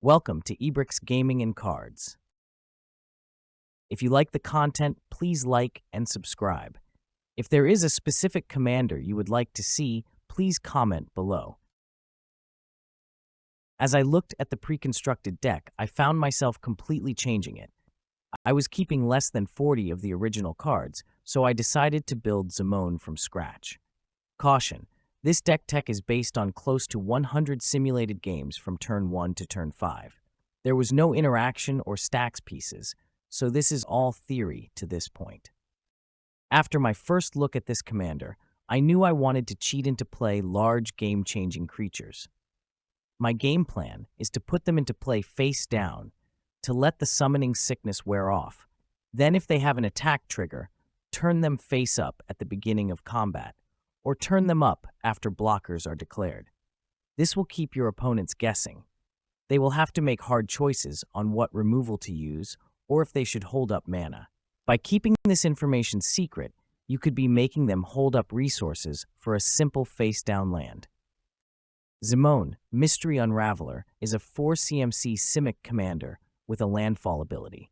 Welcome to Ebrick's Gaming and Cards. If you like the content, please like and subscribe. If there is a specific commander you would like to see, please comment below. As I looked at the pre-constructed deck, I found myself completely changing it. I was keeping less than 40 of the original cards, so I decided to build Zimone from scratch. Caution: this deck tech is based on close to 100 simulated games from turn 1 to turn 5. There was no interaction or stacks pieces, so this is all theory to this point. After my first look at this commander, I knew I wanted to cheat into play large game-changing creatures. My game plan is to put them into play face down, to let the summoning sickness wear off. Then if they have an attack trigger, turn them face up at the beginning of combat, or turn them up after blockers are declared. This will keep your opponents guessing. They will have to make hard choices on what removal to use or if they should hold up mana. By keeping this information secret, you could be making them hold up resources for a simple face-down land. Zimone, Mystery Unraveler, is a 4 CMC Simic commander with a landfall ability.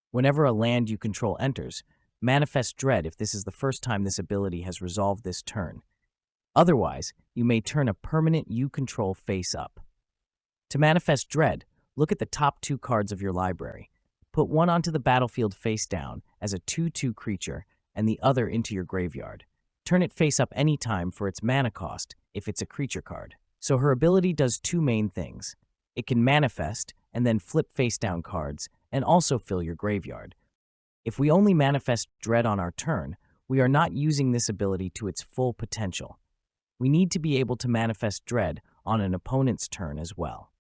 Whenever a land you control enters, manifest dread if this is the first time this ability has resolved this turn. Otherwise, you may turn a permanent you control face up. To manifest dread, look at the top 2 cards of your library. Put one onto the battlefield face down as a 2/2 creature and the other into your graveyard. Turn it face up anytime for its mana cost if it's a creature card. So her ability does 2 main things. It can manifest and then flip face down cards and also fill your graveyard. If we only manifest dread on our turn, we are not using this ability to its full potential. We need to be able to manifest dread on an opponent's turn as well.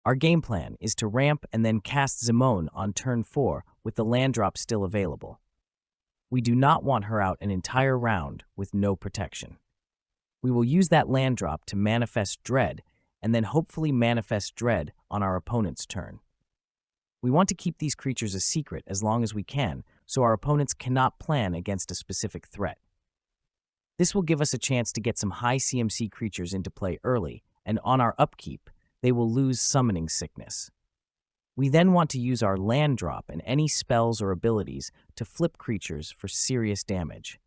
Our game plan is to ramp and then cast Zimone on turn 4 with the land drop still available. We do not want her out an entire round with no protection. We will use that land drop to manifest dread and then hopefully manifest dread on our opponent's turn. We want to keep these creatures a secret as long as we can, so our opponents cannot plan against a specific threat. This will give us a chance to get some high CMC creatures into play early, and on our upkeep, they will lose summoning sickness. We then want to use our land drop and any spells or abilities to flip creatures for serious damage.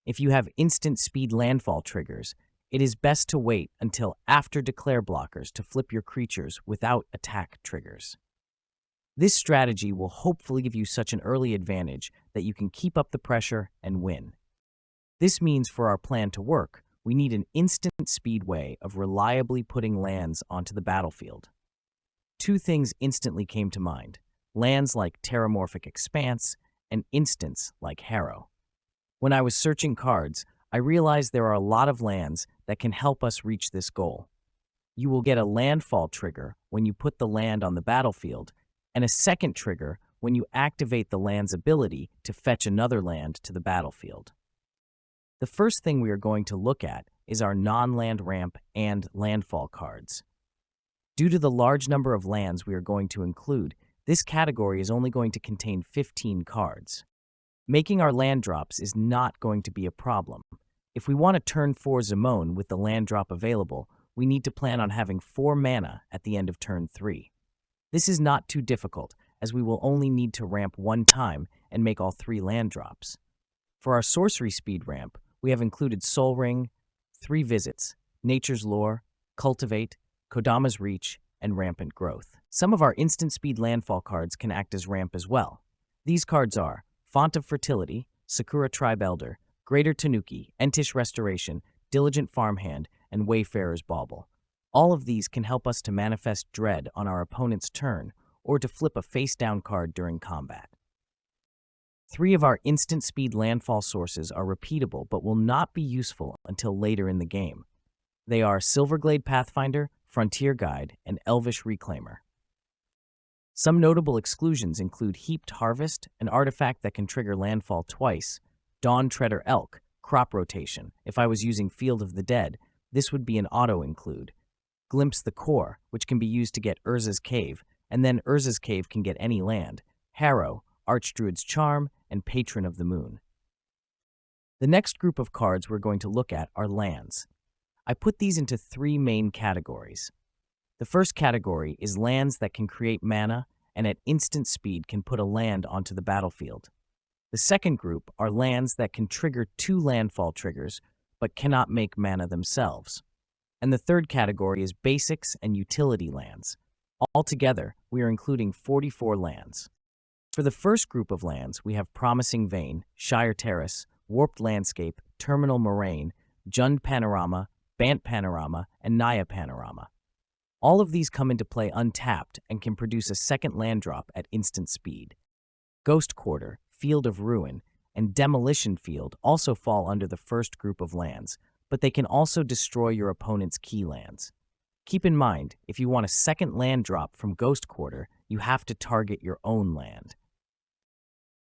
If you have instant speed landfall triggers, it is best to wait until after declare blockers to flip your creatures without attack triggers. This strategy will hopefully give you such an early advantage that you can keep up the pressure and win. This means for our plan to work, we need an instant speed way of reliably putting lands onto the battlefield. 2 things instantly came to mind: lands like Terramorphic Expanse and instants like Harrow. When I was searching cards, I realized there are a lot of lands that can help us reach this goal. You will get a landfall trigger when you put the land on the battlefield, and a second trigger when you activate the land's ability to fetch another land to the battlefield. The first thing we are going to look at is our non-land ramp and landfall cards. Due to the large number of lands we are going to include, this category is only going to contain 15 cards. Making our land drops is not going to be a problem. If we want to turn 4 Zimone with the land drop available, we need to plan on having 4 mana at the end of turn 3. This is not too difficult, as we will only need to ramp 1 time and make all 3 land drops. For our sorcery speed ramp, we have included Soul Ring, 3 Visits, Nature's Lore, Cultivate, Kodama's Reach, and Rampant Growth. Some of our instant speed landfall cards can act as ramp as well. These cards are Font of Fertility, Sakura Tribe Elder, Greater Tanuki, Entish Restoration, Diligent Farmhand, and Wayfarer's Bauble. All of these can help us to manifest dread on our opponent's turn or to flip a face-down card during combat. 3 of our instant speed landfall sources are repeatable but will not be useful until later in the game. They are Silverglade Pathfinder, Frontier Guide, and Elvish Reclaimer. Some notable exclusions include Heaped Harvest, an artifact that can trigger landfall twice, Dawn Treader Elk, Crop Rotation. If I was using Field of the Dead, this would be an auto-include. Glimpse the Core, which can be used to get Urza's Cave, and then Urza's Cave can get any land, Harrow, Archdruid's Charm, and Patron of the Moon. The next group of cards we're going to look at are lands. I put these into 3 main categories. The first category is lands that can create mana and at instant speed can put a land onto the battlefield. The second group are lands that can trigger 2 landfall triggers but cannot make mana themselves. And the third category is basics and utility lands. Altogether, we are including 44 lands. For the first group of lands, we have Promising Vein, Shire Terrace, Warped Landscape, Terminal Moraine, Jund Panorama, Bant Panorama, and Naya Panorama. All of these come into play untapped and can produce a second land drop at instant speed. Ghost Quarter, Field of Ruin, and Demolition Field also fall under the first group of lands, but they can also destroy your opponent's key lands. Keep in mind, if you want a second land drop from Ghost Quarter, you have to target your own land.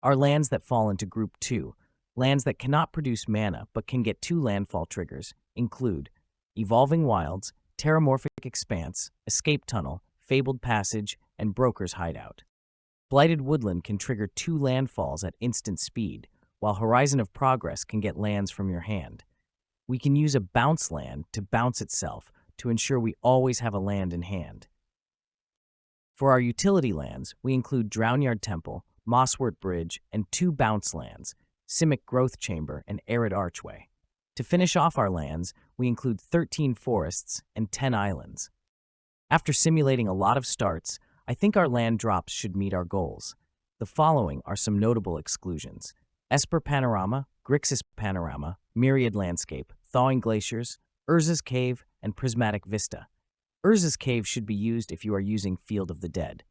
Our lands that fall into Group 2, lands that cannot produce mana but can get 2 landfall triggers, include Evolving Wilds, Terramorphic Expanse, Escape Tunnel, Fabled Passage, and Broker's Hideout. Blighted Woodland can trigger 2 landfalls at instant speed, while Horizon of Progress can get lands from your hand. We can use a bounce land to bounce itself to ensure we always have a land in hand. For our utility lands, we include Drownyard Temple, Mosswort Bridge, and 2 bounce lands, Simic Growth Chamber and Arid Archway. To finish off our lands, we include 13 forests and 10 islands. After simulating a lot of starts, I think our land drops should meet our goals. The following are some notable exclusions: Esper Panorama, Grixis Panorama, Myriad Landscape, Thawing Glaciers, Urza's Cave, and Prismatic Vista. Urza's Cave should be used if you are using Field of the Dead.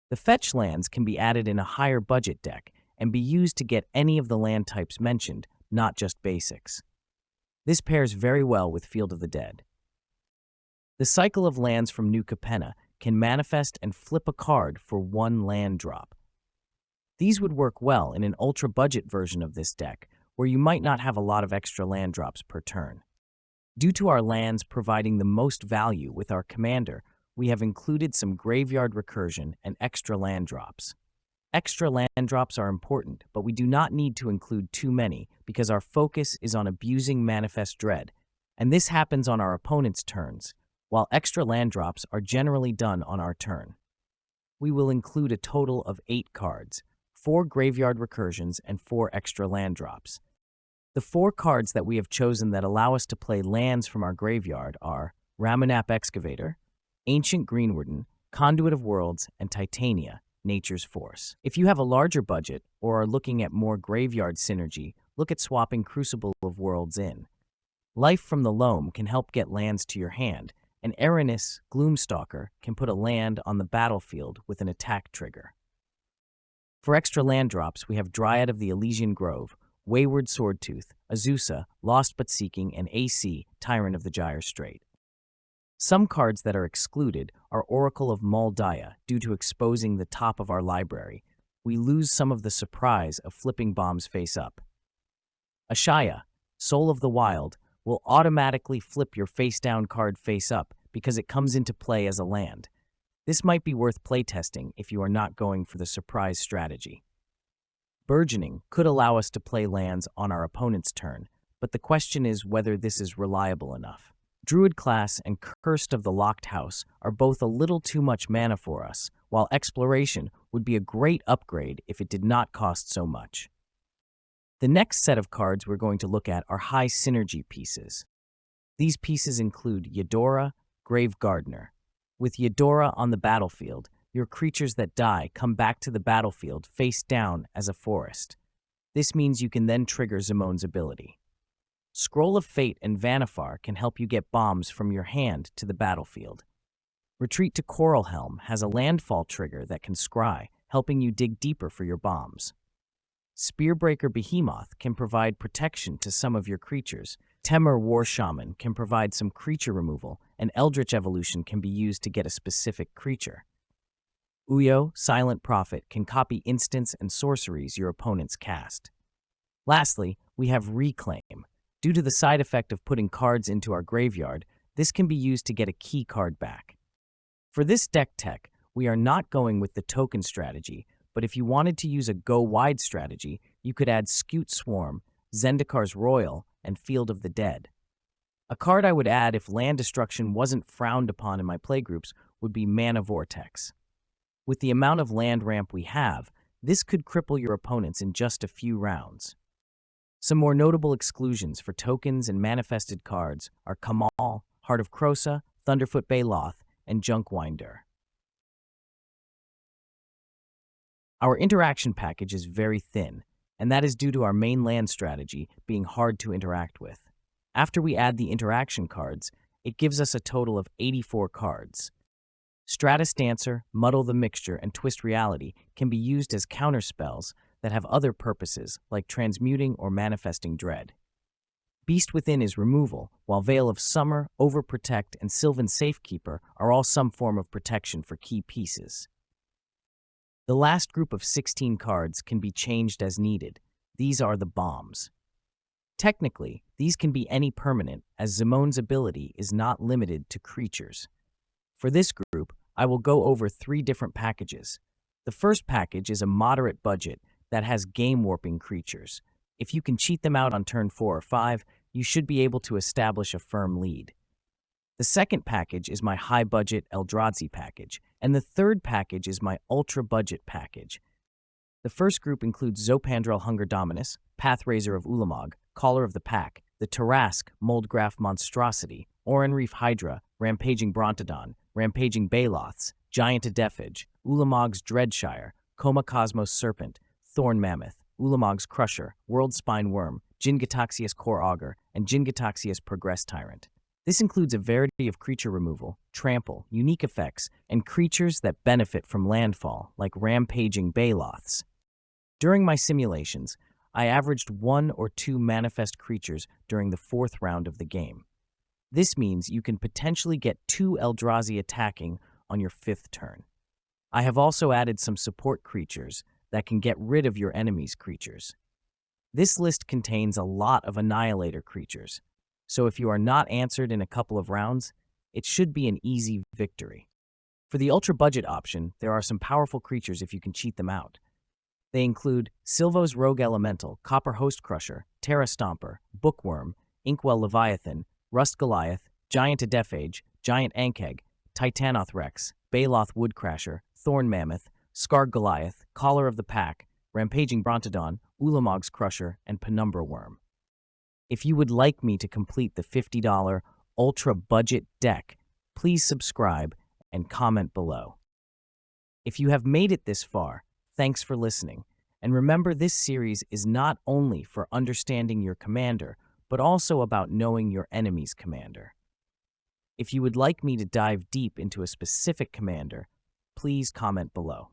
The fetch lands can be added in a higher budget deck and be used to get any of the land types mentioned, not just basics. This pairs very well with Field of the Dead. The cycle of lands from New Capenna can manifest and flip a card for 1 land drop. These would work well in an ultra-budget version of this deck, where you might not have a lot of extra land drops per turn. Due to our lands providing the most value with our commander, we have included some graveyard recursion and extra land drops. Extra land drops are important, but we do not need to include too many because our focus is on abusing Manifest Dread, and this happens on our opponent's turns, while extra land drops are generally done on our turn. We will include a total of 8 cards, 4 graveyard recursions and 4 extra land drops. The 4 cards that we have chosen that allow us to play lands from our graveyard are Ramunap Excavator, Ancient Greenwarden, Conduit of Worlds, and Titania, Nature's Force. If you have a larger budget or are looking at more graveyard synergy, look at swapping Crucible of Worlds in. Life from the Loam can help get lands to your hand, and Eranis, Gloomstalker, can put a land on the battlefield with an attack trigger. For extra land drops, we have Dryad of the Elysian Grove, Wayward Swordtooth, Azusa, Lost But Seeking, and AC, Tyrant of the Gyre Strait. Some cards that are excluded are Oracle of Mul Daya due to exposing the top of our library. We lose some of the surprise of flipping bombs face up. Ashaya, Soul of the Wild, will automatically flip your face-down card face up because it comes into play as a land. This might be worth playtesting if you are not going for the surprise strategy. Burgeoning could allow us to play lands on our opponent's turn, but the question is whether this is reliable enough. Druid Class and Cursed of the Locked House are both a little too much mana for us, while Exploration would be a great upgrade if it did not cost so much. The next set of cards we're going to look at are high synergy pieces. These pieces include Eudora, Grave Gardener. With Eudora on the battlefield, your creatures that die come back to the battlefield face down as a forest. This means you can then trigger Zimone's ability. Scroll of Fate and Vannifar can help you get bombs from your hand to the battlefield. Retreat to Coralhelm has a landfall trigger that can scry, helping you dig deeper for your bombs. Spearbreaker Behemoth can provide protection to some of your creatures. Temur War Shaman can provide some creature removal, and Eldritch Evolution can be used to get a specific creature. Uyo, Silent Prophet, can copy instants and sorceries your opponents cast. Lastly, we have Reclaim. Due to the side effect of putting cards into our graveyard, this can be used to get a key card back. For this deck tech, we are not going with the token strategy, but if you wanted to use a go-wide strategy, you could add Scute Swarm, Zendikar's Royal, and Field of the Dead. A card I would add if land destruction wasn't frowned upon in my playgroups would be Mana Vortex. With the amount of land ramp we have, this could cripple your opponents in just a few rounds. Some more notable exclusions for tokens and manifested cards are Kamal, Heart of Krosa, Thunderfoot Baloth, and Junkwinder. Our interaction package is very thin, and that is due to our main land strategy being hard to interact with. After we add the interaction cards, it gives us a total of 84 cards. Stratus Dancer, Muddle the Mixture, and Twist Reality can be used as counterspells that have other purposes, like transmuting or manifesting dread. Beast Within is removal, while Veil of Summer, Overprotect, and Sylvan Safekeeper are all some form of protection for key pieces. The last group of 16 cards can be changed as needed. These are the bombs. Technically, these can be any permanent, as Zimone's ability is not limited to creatures. For this group, I will go over 3 different packages. The first package is a moderate budget that has game-warping creatures. If you can cheat them out on turn 4 or 5, you should be able to establish a firm lead. The second package is my high-budget Eldrazi package, and the third package is my ultra-budget package. The first group includes Zopandrel Hunger Dominus, Pathraiser of Ulamog, Caller of the Pack, the Tarask Moldgraph Monstrosity, Oran Reef Hydra, Rampaging Brontodon, Rampaging Baloths, Giant Adephage, Ulamog's Dreadshire, Coma Cosmos Serpent, Thorn Mammoth, Ulamog's Crusher, World Spine Worm, Jin-Gitaxias Core Augur, and Jin-Gitaxias Progress Tyrant. This includes a variety of creature removal, trample, unique effects, and creatures that benefit from landfall, like Rampaging Baloths. During my simulations, I averaged 1 or 2 manifest creatures during the 4th round of the game. This means you can potentially get 2 Eldrazi attacking on your 5th turn. I have also added some support creatures that can get rid of your enemy's creatures. This list contains a lot of Annihilator creatures, so if you are not answered in a couple of rounds, it should be an easy victory. For the ultra-budget option, there are some powerful creatures if you can cheat them out. They include Silvo's Rogue Elemental, Copper Host Crusher, Terra Stomper, Bookworm, Inkwell Leviathan, Rust Goliath, Giant Adephage, Giant Ankeg, Titanoth Rex, Baloth Woodcrasher, Thorn Mammoth, Scarred Goliath, Caller of the Pack, Rampaging Brontodon, Ulamog's Crusher, and Penumbra Worm. If you would like me to complete the $50 ultra-budget deck, please subscribe and comment below. If you have made it this far, thanks for listening. And remember, this series is not only for understanding your commander, but also about knowing your enemy's commander. If you would like me to dive deep into a specific commander, please comment below.